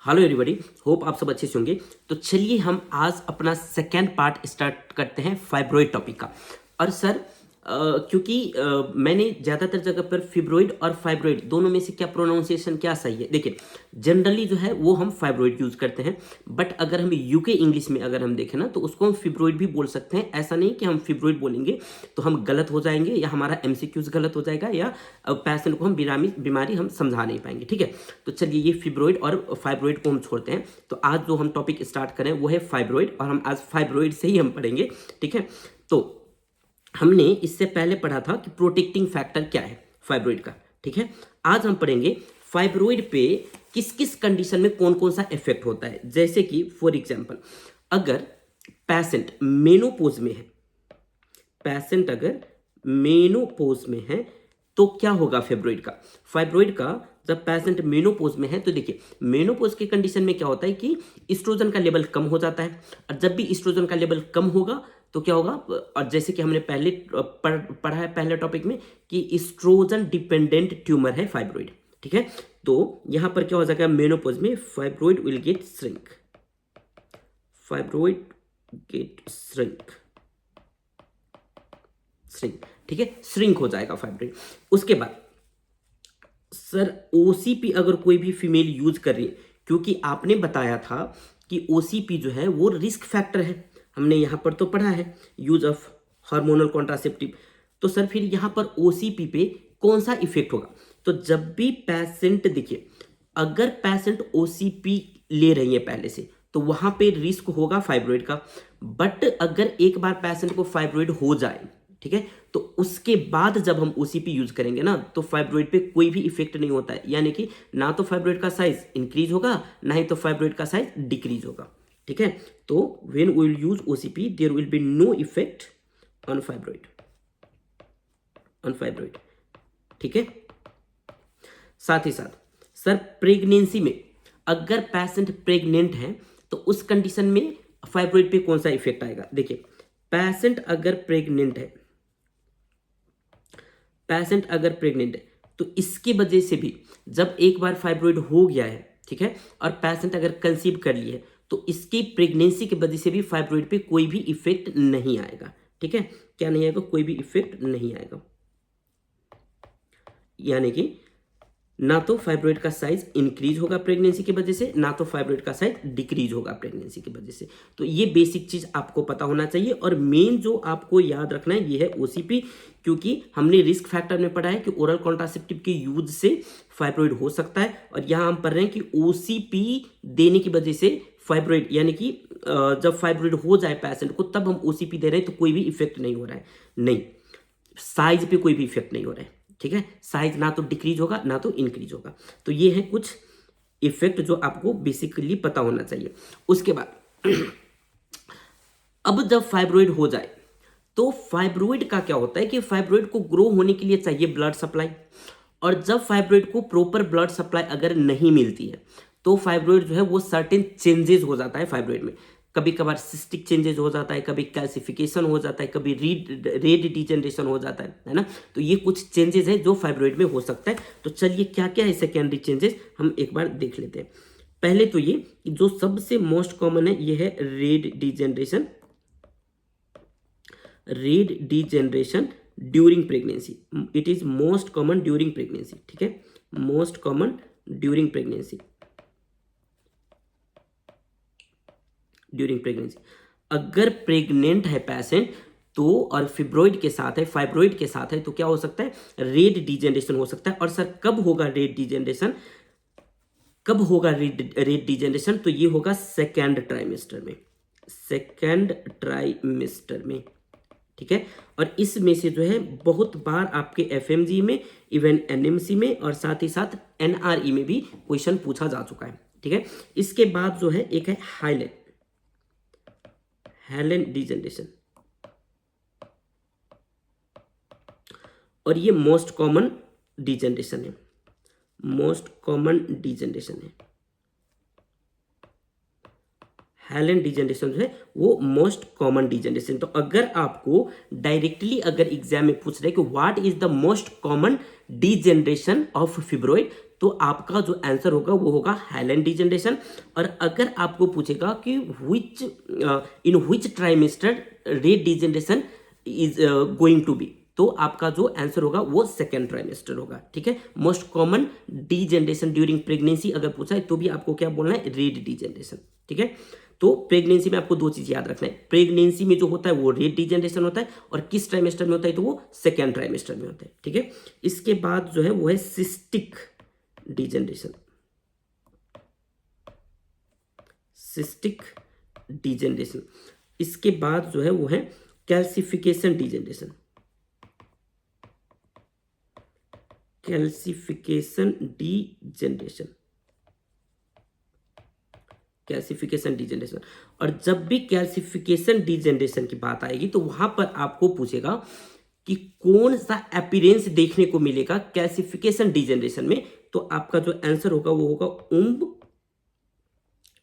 Hello everybody, hope आप सब अच्छे से होंगे। तो चलिए हम आज अपना सेकेंड पार्ट स्टार्ट करते हैं फाइब्रॉइड टॉपिक का। और सर क्योंकि मैंने ज़्यादातर जगह पर फिब्रॉइड और फाइब्रॉइड दोनों में से क्या प्रोनाउंसिएशन क्या सही है, देखिए जनरली जो है वो हम फाइब्रॉइड यूज़ करते हैं, बट अगर हम यूके इंग्लिश में अगर हम देखें ना तो उसको हम फिब्रॉइड भी बोल सकते हैं। ऐसा नहीं कि हम फिब्रॉइड बोलेंगे तो हम गलत हो जाएंगे या हमारा एमसीक्यूज गलत हो जाएगा या पेशेंट को हम बीमारी हम समझा नहीं पाएंगे, ठीक है। तो चलिए ये फिब्रॉइड और फाइब्रॉइड को हम छोड़ते हैं। तो आज जो हम टॉपिक स्टार्ट करें वो है फाइब्रॉइड, और हम आज फाइब्रॉइड से ही हम पढ़ेंगे, ठीक है। तो हमने इससे पहले पढ़ा था कि प्रोटेक्टिंग फैक्टर क्या है फाइब्रॉइड का, ठीक है। आज हम पढ़ेंगे फाइब्रॉइड पे किस किस कंडीशन में कौन कौन सा इफेक्ट होता है। जैसे कि फॉर एग्जांपल अगर पेशेंट मेनोपॉज में है, पेशेंट अगर मेनोपॉज में है तो क्या होगा फाइब्रॉइड का जब पेशेंट मेनोपॉज में है तो देखिए मेनोपॉज के कंडीशन में क्या होता है कि एस्ट्रोजन का लेवल कम हो जाता है, और जब भी एस्ट्रोजन का लेवल कम होगा तो क्या होगा, और जैसे कि हमने पहले पढ़ा है पहले टॉपिक में कि एस्ट्रोजन डिपेंडेंट ट्यूमर है फाइब्रॉइड, ठीक है। तो यहां पर क्या हो जाएगा, मेनोपॉज में fibroid will get shrink, fibroid get shrink, ठीक है, श्रिंक हो जाएगा फाइब्रॉइड। उसके बाद सर ओसीपी अगर कोई भी फीमेल यूज कर रही है, क्योंकि आपने बताया था कि ओसीपी जो है वो रिस्क फैक्टर है, हमने यहां पर तो पढ़ा है यूज ऑफ हार्मोनल कॉन्ट्रासेप्टिव। तो सर फिर यहां पर ओसीपी पे कौन सा इफेक्ट होगा, तो जब भी पेशेंट देखिए अगर पेशेंट ओसीपी ले रही है पहले से तो वहां पे रिस्क होगा फाइब्रॉइड का। बट अगर एक बार पेशेंट को फाइब्रॉइड हो जाए, ठीक है, तो उसके बाद जब हम ओसीपी यूज करेंगे ना तो फाइब्रॉइड पे कोई भी इफेक्ट नहीं होता है, यानी कि ना तो फाइब्रॉइड का साइज इंक्रीज होगा ना ही तो फाइब्रॉइड का साइज डिक्रीज होगा, ठीक है। तो when we will use OCP there will be no effect on fibroid, ठीक है। साथ ही साथ सर प्रेगनेंसी में अगर पेशेंट प्रेग्नेंट है तो उस कंडीशन में फाइब्रॉइड पे कौन सा इफेक्ट आएगा। देखिए पेशेंट अगर प्रेग्नेंट है, तो इसकी वजह से भी जब एक बार फाइब्रॉइड हो गया है, ठीक है, और पेशेंट अगर कंसीव कर ली है तो इसकी प्रेगनेंसी की वजह से भी फाइब्रॉइड पे कोई भी इफेक्ट नहीं आएगा, ठीक है। क्या नहीं आएगा, कोई भी इफेक्ट नहीं आएगा, यानी कि ना तो फाइब्रॉइड का साइज इंक्रीज होगा प्रेगनेंसी की वजह से, ना तो फाइब्रॉइड का साइज डिक्रीज होगा प्रेगनेंसी की वजह से। तो ये बेसिक चीज आपको पता होना चाहिए। और मेन जो आपको याद रखना है ये है ओसीपी, क्योंकि हमने रिस्क फैक्टर में पढ़ा है कि ओरल कॉन्ट्रासेप्टिव के यूज से फाइब्रॉइड हो सकता है, और यहां हम पढ़ रहे हैं कि ओसीपी देने की वजह से फाइब्रॉइड, यानी कि जब फाइब्रॉइड हो जाए पेशेंट को तब हम ओसीपी दे रहे हैं तो कोई भी इफेक्ट नहीं हो रहा है, नहीं, साइज पे कोई भी इफेक्ट नहीं हो रहा है, ठीक है। साइज ना तो डिक्रीज होगा ना तो इंक्रीज होगा। तो ये है कुछ इफेक्ट जो आपको बेसिकली पता होना चाहिए। उसके बाद अब जब फाइब्रॉइड हो जाए तो फाइब्रॉइड का क्या होता है कि फाइब्रॉइड को ग्रो होने के लिए चाहिए ब्लड सप्लाई, और जब फाइब्रॉइड को प्रॉपर ब्लड सप्लाई अगर नहीं मिलती है तो फाइब्रॉइड जो है वो सर्टेन चेंजेस हो जाता है फाइब्रॉइड में। कभी कभार सिस्टिक चेंजेस हो जाता है, कभी कैल्सिफिकेशन हो जाता है, कभी रेड डिजेनरेशन हो जाता है ना। तो ये कुछ चेंजेस है जो फाइब्रॉइड में हो सकता है। तो चलिए क्या क्या है सेकेंडरी चेंजेस हम एक बार देख लेते हैं। पहले तो ये जो सबसे मोस्ट कॉमन है ये है red degeneration during pregnancy. It is most common during pregnancy, ठीक है, मोस्ट कॉमन ड्यूरिंग प्रेगनेंसी। अगर प्रेग्नेंट है पेशेंट तो और फाइब्रॉइड के साथ है तो क्या हो सकता है, रेड डिजेनरेशन हो सकता है। और सर कब होगा रेड डिजेनरेशन, तो ये होगा सेकेंड ट्राइमेस्टर में, ठीक है। और इसमें से जो है बहुत बार आपके एफएमजी में, इवन एनएमसी में और साथ ही साथ एनआरई में भी क्वेश्चन पूछा जा चुका है, ठीक है। इसके बाद जो है एक है हेलन डिजेनरेशन, और ये मोस्ट कॉमन डिजेनरेशन है, हेलन डिजेनरेशन जो है वो मोस्ट कॉमन डिजेनरेशन। तो अगर आपको डायरेक्टली अगर एग्जाम में पूछ रहे कि what is the most common degeneration of fibroid, तो आपका जो आंसर होगा वो होगा हाइलैंड डिजेनरेशन। और अगर आपको पूछेगा कि in which trimester red degeneration is going to be, तो आपका जो आंसर होगा वो सेकेंड ट्राइमेस्टर होगा। ठीक है, most common degeneration during pregnancy अगर पूछा है तो भी आपको क्या बोलना है, रेट डिजेनरेशन। ठीक है, तो प्रेगनेंसी में आपको दो चीज याद रखना है, प्रेगनेंसी में जो होता है वो रेट डिजेनरेशन होता है, और किस ट्राइमेस्टर में होता है तो वो सेकेंड ट्राइमेस्टर में होता है। ठीक है, इसके बाद जो है वो है सिस्टिक डिजेनरेशन, सिस्टिक डिजेनरेशन। इसके बाद जो है वो है calcification degeneration, calcification degeneration, calcification degeneration. और जब भी कैल्सिफिकेशन डिजेनरेशन की बात आएगी तो वहां पर आपको पूछेगा कि कौन सा अपीयरेंस देखने को मिलेगा कैल्सिफिकेशन डिजेनरेशन में, तो आपका जो आंसर होगा वो होगा उम्ब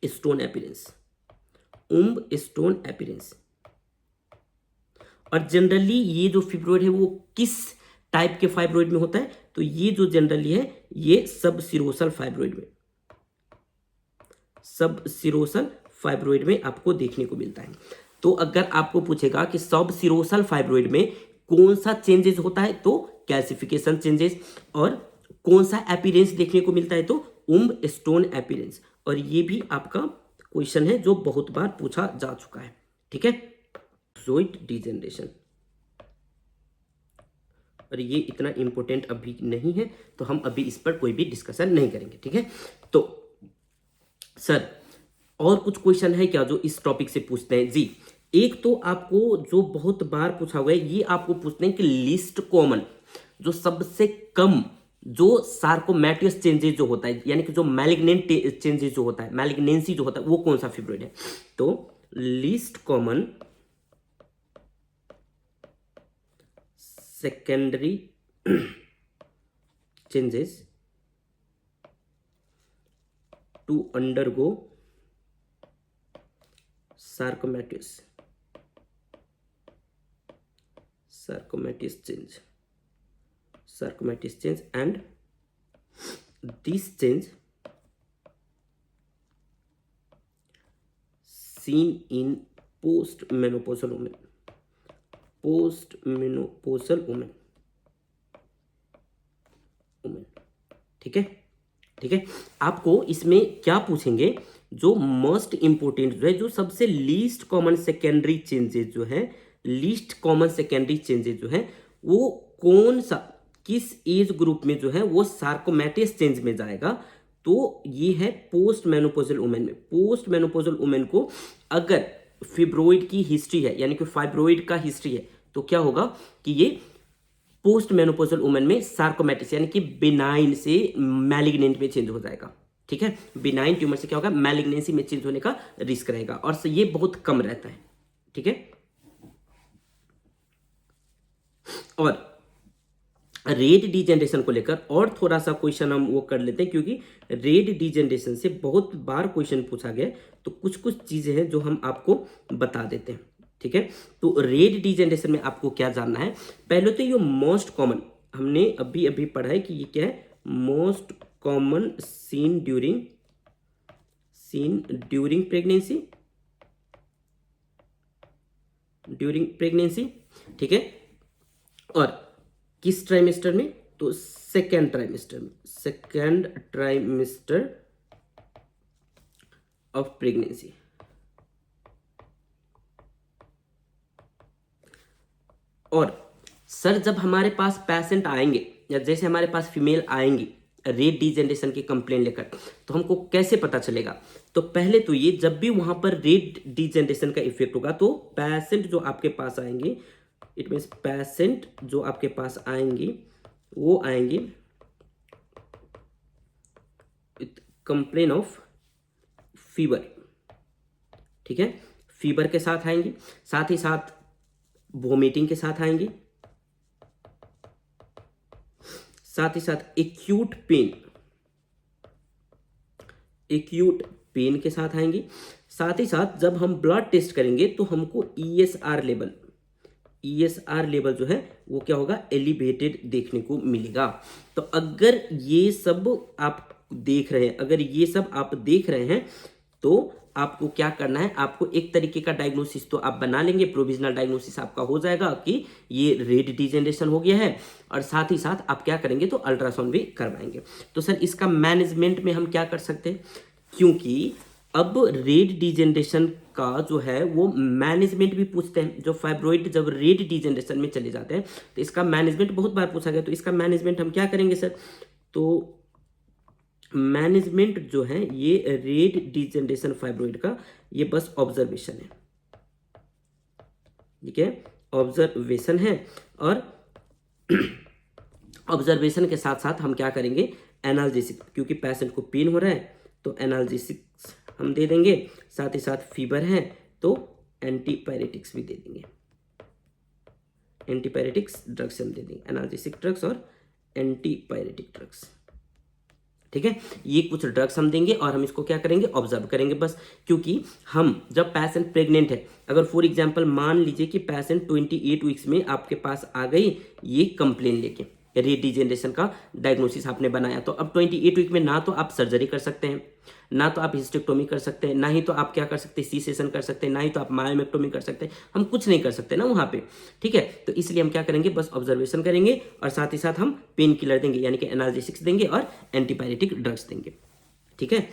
स्टोन अपीयरेंस, उम्ब स्टोन अपीयरेंस। और जनरली ये जो फिब्रोइड है वो किस टाइप के फाइब्रोइड में होता है, तो ये जो जनरली है ये सब सिरोसल फाइब्रोइड में, सब सिरोसल फाइब्रोइड में आपको देखने को मिलता है। तो अगर आपको पूछेगा कि सब सिरोसल फाइब्रोइड में कौन सा चेंजेस होता है, तो कैल्सिफिकेशन चेंजेस, और कौन सा अपीयरेंस देखने को मिलता है तो उम्ब स्टोन अपीयरेंस। और ये भी आपका क्वेश्चन है जो बहुत बार पूछा जा चुका है। ठीक है, फ्लूइड डिजेनरेशन, और ये इतना इंपॉर्टेंट अभी नहीं है तो हम अभी इस पर कोई भी डिस्कशन नहीं करेंगे। ठीक है, तो सर और कुछ क्वेश्चन है क्या जो इस टॉपिक से पूछते हैं? जी, एक तो आपको जो बहुत बार पूछा हुआ है, ये आपको पूछते हैं कि लिस्ट कॉमन, जो सबसे कम जो सार्कोमेटियस चेंजेस जो होता है, यानी कि जो मैलिग्नेंट चेंजेस जो होता है, मैलिग्नेंसी जो होता है, वो कौन सा फिब्रोइड है? तो least common secondary changes to undergo sarcomatous change, and this change seen in postmenopausal women। ठीक है, ठीक है, आपको इसमें क्या पूछेंगे, जो मोस्ट इंपोर्टेंट जो है, जो सबसे लीस्ट कॉमन सेकेंडरी चेंजेस जो है, लीस्ट कॉमन सेकेंडरी चेंजेस जो है वो कौन सा, किस एज ग्रुप में जो है वो सार्कोमेटियस चेंज में जाएगा, तो ये है पोस्ट मेनोपॉजल वुमेन में। पोस्ट मेनोपॉजल वुमेन को अगर फिब्रोइड की हिस्ट्री है, यानी कि फाइब्रोइड का हिस्ट्री है, तो क्या होगा कि ये पोस्ट मेनोपॉजल वुमेन में सार्कोमेटिस यानी कि बिनाइन से मैलिग्नेंट में चेंज हो जाएगा। ठीक है, बिनाइन ट्यूमर से क्या होगा, मैलिग्नेंसी में चेंज होने का रिस्क रहेगा, और ये बहुत कम रहता है। ठीक है, और रेड डिजेनरेशन को लेकर और थोड़ा सा क्वेश्चन हम वो कर लेते हैं, क्योंकि रेड डिजेनरेशन से बहुत बार क्वेश्चन पूछा गया, तो कुछ कुछ चीजें हैं जो हम आपको बता देते हैं। ठीक है, तो रेड डिजेनरेशन में आपको क्या जानना है, पहले तो ये मोस्ट कॉमन हमने अभी अभी पढ़ा है कि ये क्या है, most common seen during pregnancy. ठीक है, और किस ट्राइमेस्टर में, तो सेकेंड ट्राइमेस्टर ऑफ प्रेगनेंसी। और सर जब हमारे पास पेशेंट आएंगे, या जैसे हमारे पास फीमेल आएंगी रेड डिजेनरेशन की कंप्लेन लेकर, तो हमको कैसे पता चलेगा, तो पहले तो ये जब भी वहां पर रेड डिजेनरेशन का इफेक्ट होगा, तो पेशेंट जो आपके पास आएंगे, इट मीन्स पेशेंट जो आपके पास आएंगी वो आएंगी विथ कंप्लेन ऑफ फीवर। ठीक है, फीवर के साथ आएंगी, साथ ही साथ वोमिटिंग के साथ आएंगी, साथ ही साथ एक्यूट पेन के साथ आएंगी, साथ ही साथ जब हम ब्लड टेस्ट करेंगे तो हमको ESR ESR लेवल जो है वो क्या होगा, एलिवेटेड देखने को मिलेगा। तो अगर ये सब आप देख रहे हैं, अगर ये सब आप देख रहे हैं तो आपको क्या करना है, आपको एक तरीके का डायग्नोसिस तो आप बना लेंगे, प्रोविजनल डायग्नोसिस आपका हो जाएगा कि ये रेड डिजेनरेशन हो गया है, और साथ ही साथ आप क्या करेंगे तो अल्ट्रासाउंड भी करवाएंगे। तो सर इसका मैनेजमेंट में हम क्या कर सकते हैं, क्योंकि अब रेड डिजेनरेशन का जो है वो मैनेजमेंट भी पूछते हैं, जो फाइब्रोइड जब रेड डिजेनरेशन में चले जाते हैं तो इसका मैनेजमेंट बहुत बार पूछा गया। तो इसका मैनेजमेंट हम क्या करेंगे सर, तो मैनेजमेंट जो है ये रेड डिजेनरेशन फाइब्रोइड का ये बस ऑब्जर्वेशन है, ठीक है, ऑब्जर्वेशन है। और ऑब्जर्वेशन के साथ साथ हम क्या करेंगे, एनाल्जेसिक, क्योंकि पेशेंट को पेन हो रहा है तो एनाल्जेसिक हम दे देंगे, साथ ही साथ फीवर है तो एंटीपायरेटिक्स भी दे देंगे, एंटीपायरेटिक्स ड्रग्स हम दे देंगे, एनाल्जेसिक ड्रग्स और एंटीपायरेटिक ड्रग्स, ठीक है। ये कुछ ड्रग्स हम देंगे और हम इसको क्या करेंगे, ऑब्जर्व करेंगे बस। क्योंकि हम जब पेशेंट प्रेग्नेंट है, अगर फॉर एग्जांपल मान लीजिए कि पेशेंट 28 वीक्स में आपके पास आ गई ये कंप्लेन लेके, रीडिजेनरेशन का डायग्नोसिस आपने बनाया, तो अब 28 वीक में ना तो आप सर्जरी कर सकते हैं, ना तो आप हिस्टेक्टोमी कर सकते हैं, ना ही तो आप क्या कर सकते हैं, सी सेशन कर सकते हैं, ना ही तो आप मायोमेक्टोमी कर सकते हैं, हम कुछ नहीं कर सकते ना वहाँ पे, ठीक है। तो इसलिए हम क्या करेंगे, बस ऑब्जर्वेशन करेंगे और साथ ही साथ हम पेन किलर देंगे, यानी कि एनाल्जेसिक्स देंगे और एंटीपायरेटिक ड्रग्स देंगे, ठीक है।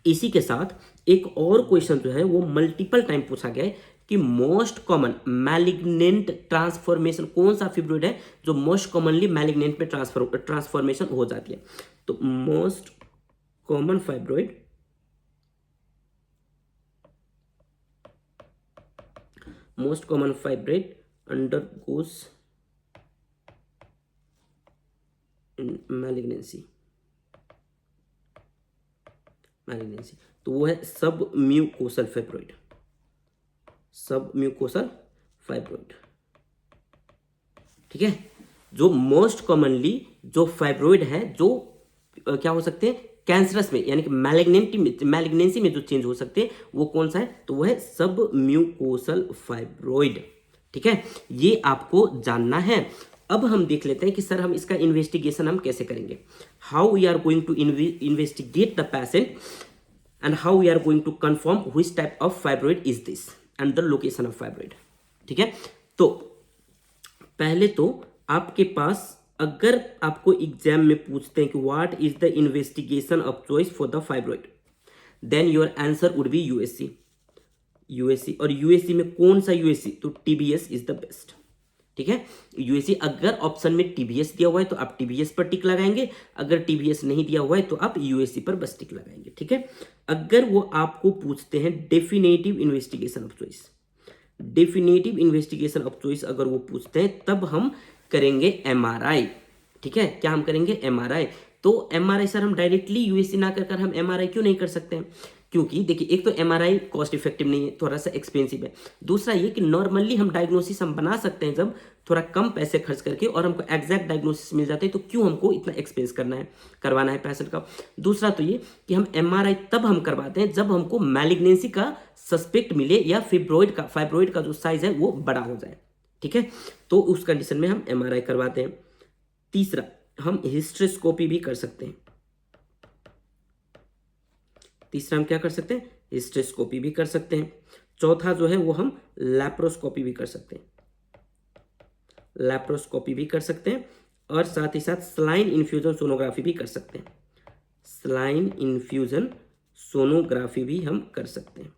इसी के साथ एक और क्वेश्चन जो है वो मल्टीपल टाइम पूछा गया है कि मोस्ट कॉमन मैलिग्नेंट ट्रांसफॉर्मेशन कौन सा फिब्रोइड है जो मोस्ट कॉमनली मैलिग्नेंट में ट्रांसफॉर्मेशन हो जाती है। तो most common fibroid, most common fibroid undergoes malignancy, तो वो है सब म्यूकोसल फाइब्रोइड, सब म्यूकोसल फाइब्रोइड, ठीक है। जो मोस्ट कॉमनली जो फाइब्रोइड है जो क्या हो सकते हैं, कैंसरस में यानी कि मैलिग्नेंसी में जो चेंज हो सकते हैं वो कौन सा है, तो वो है सब म्यूकोसल फाइब्रोइड, ठीक है। ये आपको जानना है। अब हम देख लेते हैं कि सर हम इसका इन्वेस्टिगेशन हम कैसे करेंगे, how we are going to investigate the patient and how we are going to confirm which type of fibroid is this and the location of fibroid, ठीक है। तो पहले तो आपके पास अगर आपको एग्जाम में पूछते हैं कि what is the investigation of choice for the fibroid, then your answer would be USC, USC, और यूएससी में कौन सा यूएससी, तो टीबीएस इज द बेस्ट, ठीक है। यूएससी अगर ऑप्शन में टीबीएस दिया हुआ है तो आप टीबीएस पर टिक लगाएंगे, अगर टीबीएस नहीं दिया हुआ है तो आप यूएससी पर बस टिक लगाएंगे, ठीक है। अगर वो आपको पूछते हैं definitive investigation of choice, definitive investigation of choice अगर वो पूछते हैं तब हम करेंगे एमआरआई, ठीक है। क्या हम करेंगे, एमआरआई। तो एमआरआई सर हम डायरेक्टली यूएससी ना कर हम एमआरआई क्यों नहीं कर सकते हैं, क्योंकि देखिए एक तो एमआरआई कॉस्ट इफेक्टिव नहीं है, थोड़ा सा एक्सपेंसिव है, दूसरा ये कि नॉर्मली हम डायग्नोसिस हम बना सकते हैं जब थोड़ा कम पैसे खर्च करके और हमको एग्जैक्ट डायग्नोसिस मिल जाते हैं, तो क्यों हमको इतना एक्सपेंस करवाना है पेशेंट का। दूसरा तो ये कि हम एमआरआई तब हम करवाते हैं जब हमको मैलिग्नेंसी का सस्पेक्ट मिले या फाइब्रोइड का जो साइज है वो बड़ा हो जाए, ठीक है। तो उस कंडीशन में हम एमआरआई करवाते हैं। तीसरा हम हिस्टेरोस्कोपी भी कर सकते हैं, तीसरा हम क्या कर सकते हैं, हिस्टेरोस्कोपी भी कर सकते हैं। चौथा जो है वो हम लैप्रोस्कोपी भी कर सकते हैं, लैप्रोस्कोपी भी कर सकते हैं, और साथ ही साथ सलाइन इन्फ्यूजन सोनोग्राफी भी कर सकते हैं, सलाइन इन्फ्यूजन सोनोग्राफी भी हम कर सकते हैं,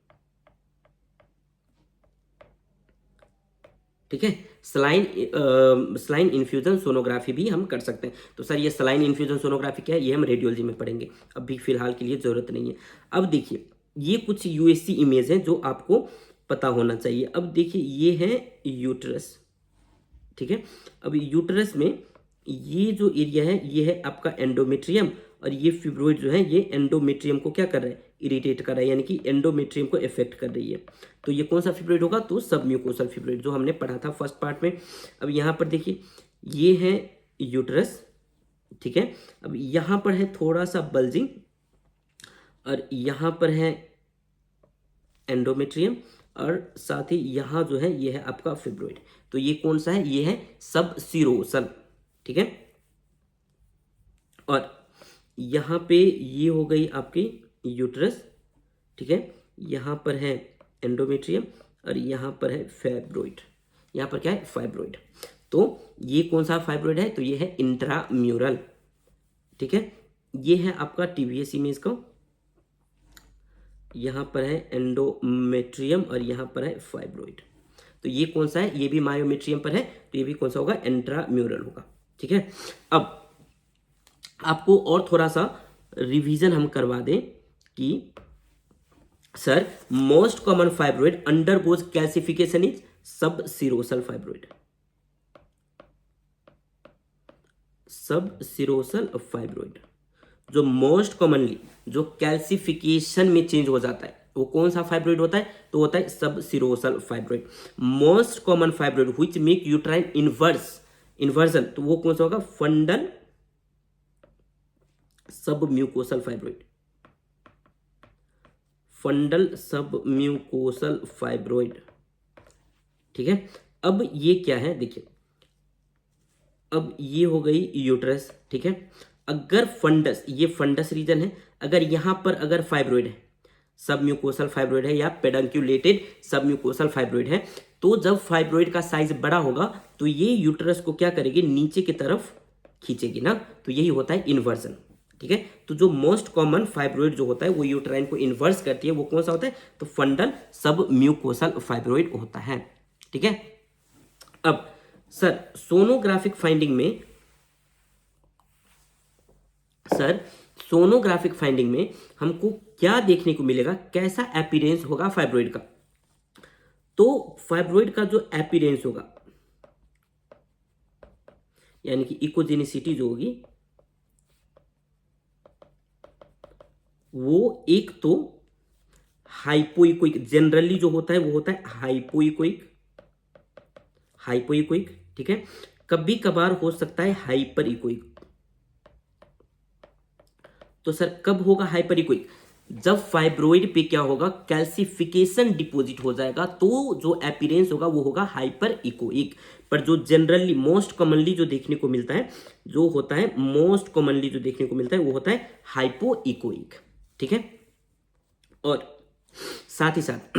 ठीक है। सलाइन इन्फ्यूजन सोनोग्राफी भी हम कर सकते हैं। तो सर ये सलाइन इन्फ्यूजन सोनोग्राफी क्या है, ये हम रेडियोलॉजी में पढ़ेंगे, अभी फिलहाल के लिए जरूरत नहीं है। अब देखिए ये कुछ यूएससी इमेज हैं जो आपको पता होना चाहिए। अब देखिए ये है यूट्रस, ठीक है। अब यूट्रस में ये जो एरिया है ये है आपका एंडोमेट्रियम, और ये फिब्रोइड जो है ये एंडोमेट्रियम को क्या कर रहा है, इरिटेट कर रहा है, यानी कि एंडोमेट्रियम को इफेक्ट कर रही है। तो ये कौन सा फिब्रोइड होगा, तो सब म्यूकोसल फिब्रोइड जो हमने पढ़ा था फर्स्ट पार्ट में। अब यहाँ पर देखिए ये है यूट्रस, ठीक है। अब यहाँ पर है थोड़ा सा बल्जिंग, और यहाँ पर है एंडोमेट्रियम, और साथ ही यहाँ जो है ये है आपका फिब्रोइड। तो ये कौन सा है, ये है सब सिरोसल, ठीक है। और यहाँ पे ये हो गई आपकी यूट्रस, ठीक है। यहाँ पर है एंडोमेट्रियम और यहाँ पर है फाइब्रोइड। यहाँ पर क्या है, फाइब्रोइड। तो ये कौन सा फाइब्रोइड है, तो ये है इंट्राम्यूरल, ठीक है। ये है आपका टीवीएस इमेज का, यहाँ पर है एंडोमेट्रियम और यहाँ पर है फाइब्रोइड। तो ये कौन सा है, ये भी मायोमेट्रियम पर है, तो ये भी कौन सा होगा, इंट्राम्यूरल होगा, ठीक है। अब आपको और थोड़ा सा रिवीजन हम करवा दें कि sir most common fibroid undergoes calcification is सब सिरोसल फाइब्रोइड, सब सिरोसल फाइब्रोइड जो मोस्ट कॉमनली जो कैल्सिफिकेशन में चेंज हो जाता है वो कौन सा फाइब्रोइड होता है, तो होता है सब सिरोसल fibroid. Most common fibroid which make uterine inversion, तो वो कौन सा होगा, फंडल सब म्यूकोसल फाइब्रोइड, फंडल सब म्यूकोसल फाइब्रोइड, ठीक है। अब ये क्या है, देखिए अब ये हो गई यूट्रस, ठीक है। अगर फंडस, ये फंडस रीजन है, अगर यहां पर अगर फाइब्रोइड है, सब म्यूकोसल फाइब्रोइड है या पेडंक्यूलेटेड सब म्यूकोसल फाइब्रोइड है, तो जब फाइब्रोइड का साइज बड़ा होगा तो ये यूट्रस को क्या करेगी, नीचे की तरफ खींचेगी ना, तो यही होता है इन्वर्जन, ठीक है। तो जो मोस्ट कॉमन फाइब्रोइड जो होता है वो यूट्राइन को इन्वर्स करती है, वो कौन सा होता है, तो फंडल सब म्यूकोसल फाइब्रोइड होता है, ठीक है। अब सर सोनोग्राफिक फाइंडिंग में, सर सोनोग्राफिक फाइंडिंग में हमको क्या देखने को मिलेगा, कैसा अपीयरेंस होगा फाइब्रोइड का। तो फाइब्रोइड का जो अपीयरेंस होगा यानी कि इकोजेनिसिटी जो होगी वो एक तो हाइपोइकोइक, जनरली जो होता है वो होता है हाइपोइकोइक, हाइपोइकोइक, ठीक है। कभी कभार हो सकता है हाइपर इकोइक। तो सर कब होगा हाइपर इकोइक, जब फाइब्रोइड पे क्या होगा, कैल्सिफिकेशन डिपॉजिट हो जाएगा, तो जो अपीयरेंस होगा वो होगा हाइपर इकोइक। पर जो जनरली मोस्ट कॉमनली जो देखने को मिलता है, जो होता है मोस्ट कॉमनली जो देखने को मिलता है वो होता है हाइपो इकोइक, ठीक है। और साथ ही साथ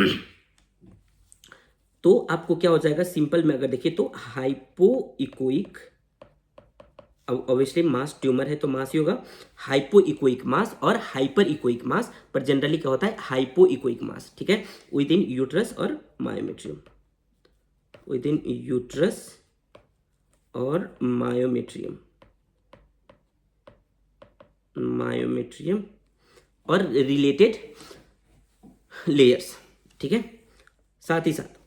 तो आपको क्या हो जाएगा, सिंपल में अगर देखिए तो हाइपो इकोइक, अब ऑब्वियसली मास ट्यूमर है तो मास ही होगा, हाइपो इकोइक मास और हाइपर इकोइक मास, पर जनरली क्या होता है हाइपो इकोइक मास, ठीक है, विद इन यूट्रस और मायोमेट्रियम, विद इन यूट्रस और मायोमेट्रियम, मायोमेट्रियम और रिलेटेड लेयर्स, ठीक है। साथ ही साथ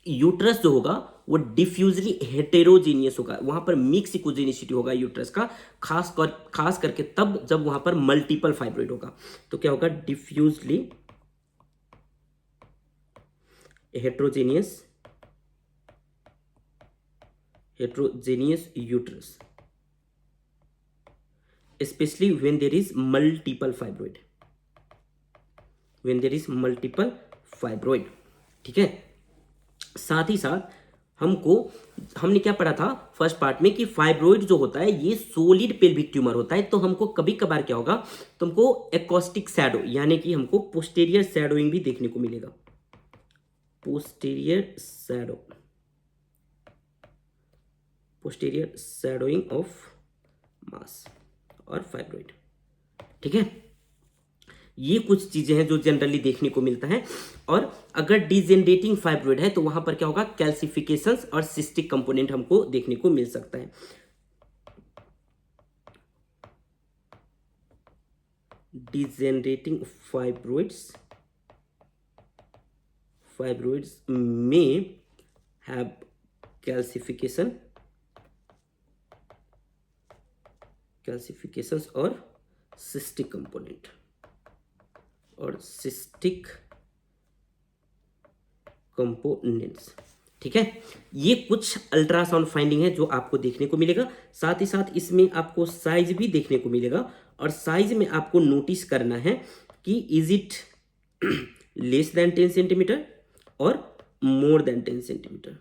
यूट्रस जो होगा वो डिफ्यूजली हेटेरोजेनियस होगा, वहां पर मिक्स इकोजेनिसिटी होगा यूट्रस का, खास करके तब जब वहां पर मल्टीपल फाइब्रोइड होगा, तो क्या होगा, डिफ्यूजली heterogeneous uterus, especially when there is multiple fibroid, when there is multiple fibroid, ठीक है। साथ ही साथ हमने क्या पढ़ा था फर्स्ट पार्ट में कि फाइब्रोइड जो होता है ये सोलिड पेल्विक ट्यूमर होता है, तो हमको कभी कभार क्या होगा, तो हमको एकॉस्टिक शैडो यानी कि हमको पोस्टीरियर शैडोइंग भी देखने को मिलेगा, पोस्टीरियर शैडोइंग ऑफ मास और फाइब्रोइड, ठीक है। ये कुछ चीजें हैं जो जनरली देखने को मिलता है। और अगर डिजेनरेटिंग फाइब्रोइड है तो वहां पर क्या होगा, कैल्सिफिकेशंस और सिस्टिक कंपोनेंट हमको देखने को मिल सकता है। डिजेनरेटिंग फाइब्रोइड्स में हैव कैल्सिफिकेशंस और सिस्टिक कंपोनेंट ठीक है। ये कुछ अल्ट्रासाउंड फाइंडिंग है जो आपको देखने को मिलेगा। साथ ही साथ इसमें आपको साइज भी देखने को मिलेगा, और साइज में आपको नोटिस करना है कि is it less than 10 centimetre और मोर देन 10 सेंटीमीटर।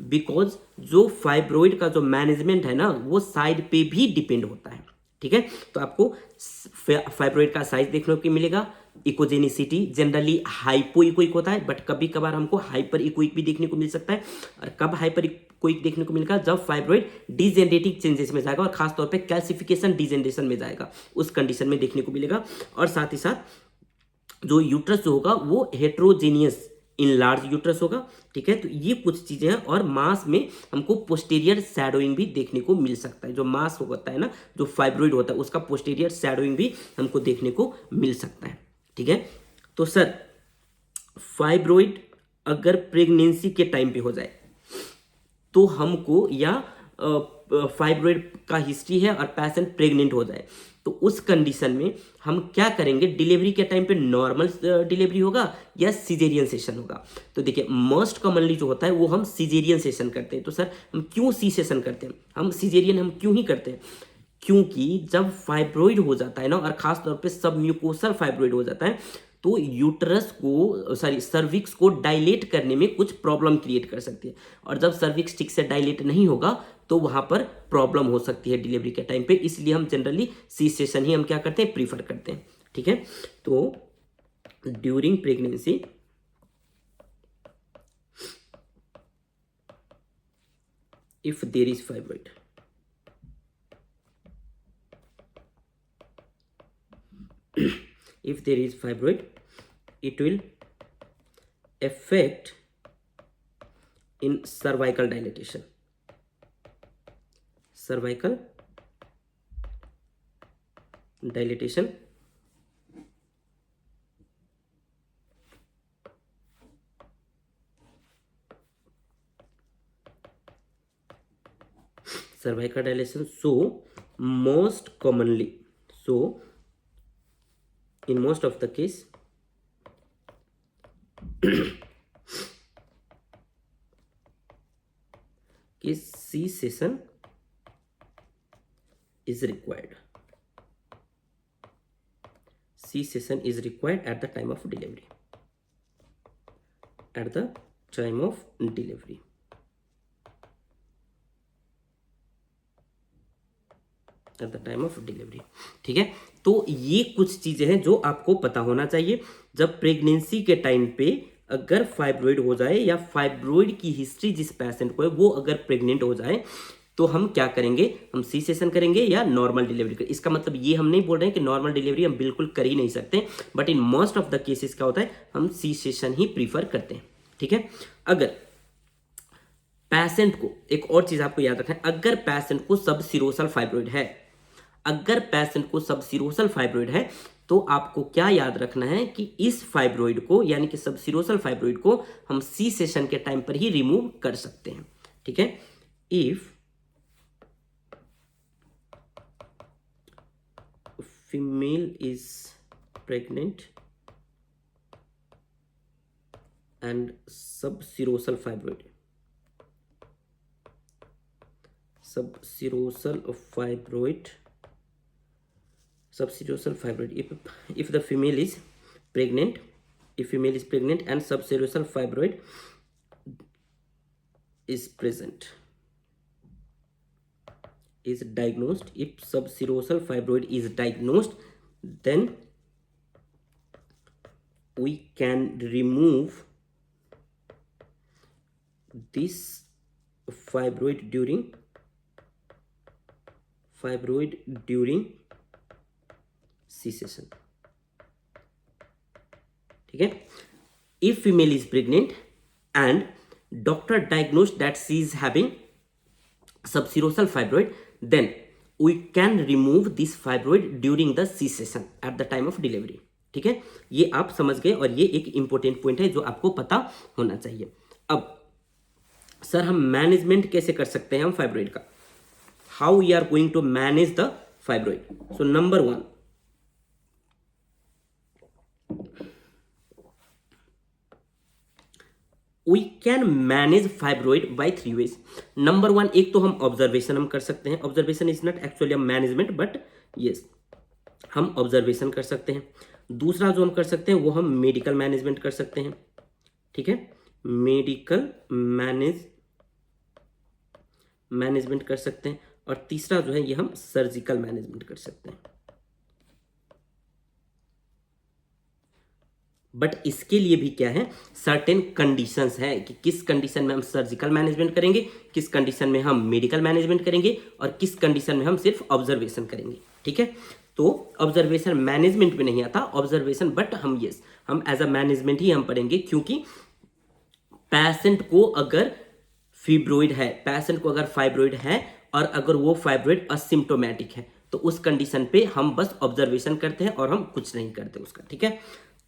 बिकॉज जो फाइब्रोइड का जो मैनेजमेंट है ना वो साइड पे भी डिपेंड होता है। ठीक है, तो आपको फाइब्रोइड का साइज देखने को मिलेगा। इकोजेनिसिटी जनरली हाइपो इकोइक होता है, बट कभी कभार हमको हाइपर इकोइक भी देखने को मिल सकता है। और कब हाइपर इकोइक देखने को मिलेगा, जब फाइब्रोइड डिजेनरेटिव चेंजेस में जाएगा और खासतौर पे कैल्सिफिकेशन डिजेनरेशन में जाएगा, उस कंडीशन में देखने को मिलेगा। और साथ ही साथ जो यूट्रस जो होगा वो हेट्रोजेनियस इन लार्ज यूट्रस होगा। ठीक है, तो ये कुछ चीजें हैं। और मास में हमको पोस्टीरियर शैडोइंग भी देखने को मिल सकता है। जो मास होता है ना, जो फाइब्रोइड होता है, उसका पोस्टीरियर शैडोइंग भी हमको देखने को मिल सकता है। ठीक है, तो सर फाइब्रोइड अगर प्रेगनेंसी के टाइम पे हो जाए तो हमको, या फाइब्रोइड का हिस्ट्री है और पेशेंट प्रेग्नेंट हो जाए, तो उस कंडीशन में हम क्या करेंगे, डिलीवरी के टाइम पे नॉर्मल डिलीवरी होगा या सिजेरियन सेशन होगा। तो देखिए मोस्ट कॉमनली जो होता है वो हम सिजेरियन सेशन करते हैं। तो सर हम क्यों सी सेशन करते हैं, हम सिजेरियन हम क्यों ही करते हैं, क्योंकि जब फाइब्रोइड हो जाता है ना, और खास तौर पे सब म्यूकोसल फाइब्रोइड हो जाता है, तो यूट्रस को सर्विक्स को डायलेट करने में कुछ प्रॉब्लम क्रिएट कर सकती है। और जब सर्विक्स ठीक से डायलेट नहीं होगा तो वहां पर प्रॉब्लम हो सकती है डिलीवरी के टाइम पे। इसलिए हम जनरली सी सेशन ही हम क्या करते हैं, प्रीफर करते हैं। ठीक है, तो during pregnancy if there is fibroid, if there is fibroid, it will affect in cervical dilatation, cervical dilatation, cervical dilation. So most commonly, so in most of the case C section is required. C section is required at the time of delivery. At the time of delivery. At the time of delivery. ठीक है, तो ये कुछ चीजें हैं जो आपको पता होना चाहिए। जब प्रेगनेंसी के टाइम पे अगर फाइब्रोइड हो जाए, या फाइब्रोइड की हिस्ट्री जिस पेशेंट को है वो अगर प्रेग्नेंट हो जाए, तो हम क्या करेंगे, हम सी सेशन करेंगे या नॉर्मल डिलीवरी करेंगे। इसका मतलब ये हम नहीं बोल रहे हैं कि नॉर्मल डिलीवरी हम बिल्कुल कर ही नहीं सकते, but in most of the cases क्या होता है, हम सी सेशन ही प्रीफर करते हैं। ठीक है, अगर पेशेंट को, एक और चीज आपको याद रखना है, अगर पेशेंट को सबसिरोसल फाइब्रोइड है, अगर पेशेंट को सबसिरोसल फाइब्रोइड है, तो आपको क्या याद रखना है कि इस फाइब्रोइड को, यानी कि सबसिरोसल फाइब्रोइड को हम सी सेशन के टाइम पर ही रिमूव कर सकते हैं। ठीक है, if female is pregnant and subserosal fibroid, if the female is pregnant, and subserosal fibroid is present, is diagnosed, if subserosal fibroid is diagnosed, then we can remove this fibroid during C-section. ठीक है, if female is pregnant and doctor diagnosed that she is having subserosal fibroid, then we can remove this fibroid during the C-section at the time of delivery. ठीक है, ये आप समझ गए, और ये एक इंपॉर्टेंट पॉइंट है जो आपको पता होना चाहिए। अब सर हम मैनेजमेंट कैसे कर सकते हैं हम फाइब्रोइड का, how we are going to manage the fibroid. So number 1, we can manage fibroid by 3 ways. Number 1, एक तो हम ऑब्जर्वेशन हम कर सकते हैं। Observation is not actually management, but yes हम ऑब्जर्वेशन कर सकते हैं। दूसरा जो हम कर सकते हैं वो हम मेडिकल मैनेजमेंट कर सकते हैं, ठीक है, मेडिकल मैनेजमेंट कर सकते हैं। और तीसरा जो है ये हम सर्जिकल मैनेजमेंट कर सकते हैं। बट इसके लिए भी क्या है, सर्टेन कंडीशंस है कि किस कंडीशन में हम सर्जिकल मैनेजमेंट करेंगे, किस कंडीशन में हम मेडिकल मैनेजमेंट करेंगे और किस कंडीशन में हम सिर्फ ऑब्जर्वेशन करेंगे, ठीक है। तो ऑब्जर्वेशन मैनेजमेंट में नहीं आता ऑब्जर्वेशन, बट हम एज अ मैनेजमेंट ही हम पढ़ेंगे, क्योंकि पेशेंट को अगर फाइब्रोइड है और अगर वो फाइब्रोइड असिम्टोमेटिक है तो उस कंडीशन पे हम बस ऑब्जर्वेशन करते हैं और हम कुछ नहीं करते उसका, ठीक है।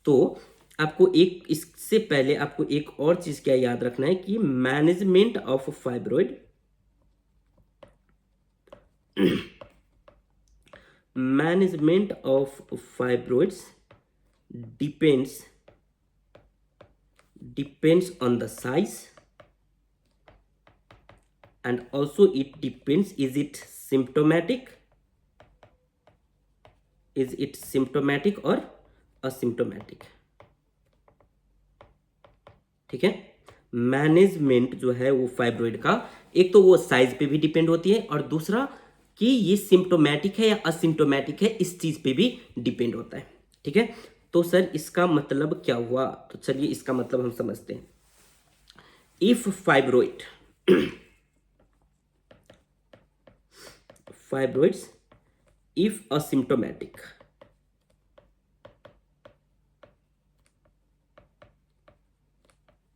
तो आपको इससे पहले आपको एक और चीज क्या याद रखना है कि management of fibroid management of fibroids depends on the size, and also it depends, is it symptomatic or asymptomatic, ठीक है। मैनेजमेंट जो है वो फाइब्रोइड का, एक तो वो साइज पे भी डिपेंड होती है और दूसरा कि ये सिम्टोमेटिक है या असिम्टोमेटिक है इस चीज पे भी डिपेंड होता है, ठीक है। तो सर इसका मतलब क्या हुआ, तो चलिए इसका मतलब हम समझते हैं। If fibroids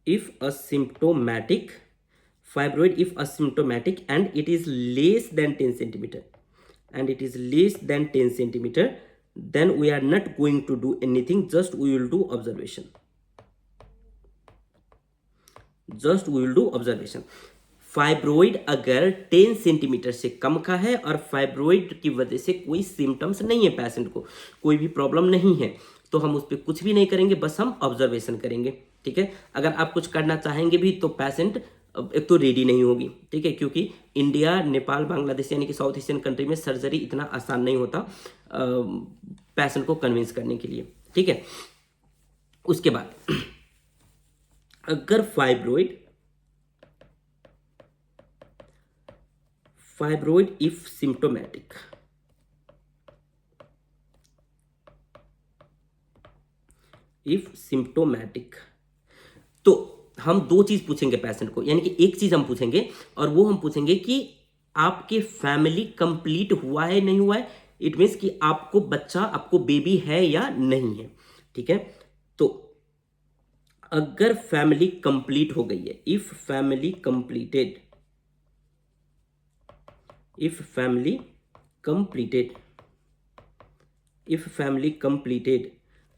if asymptomatic, fibroid if asymptomatic and it is less than 10 centimeter, then we are not going to do anything, just we will do observation. Fibroid अगर 10 सेंटीमीटर से कम का है और फाइब्रोइड की वजह से कोई सिम्टम्स नहीं है, पेशेंट को कोई भी प्रॉब्लम नहीं है, तो हम उस पर कुछ भी नहीं करेंगे, बस हम ऑब्जर्वेशन करेंगे, ठीक है। अगर आप कुछ करना चाहेंगे भी तो पेशेंट एक तो रेडी नहीं होगी, ठीक है, क्योंकि इंडिया, नेपाल, बांग्लादेश यानी कि साउथ एशियन कंट्री में सर्जरी इतना आसान नहीं होता पेशेंट को कन्विंस करने के लिए, ठीक है। उसके बाद अगर फाइब्रोइड if symptomatic, तो हम दो चीज पूछेंगे पेशेंट को, यानी कि एक चीज हम पूछेंगे और वो हम पूछेंगे कि आपके फैमिली कंप्लीट हुआ है नहीं हुआ है, इट मीन्स कि आपको बच्चा, आपको बेबी है या नहीं है, ठीक है। तो अगर फैमिली कंप्लीट हो गई है, इफ फैमिली कंप्लीटेड,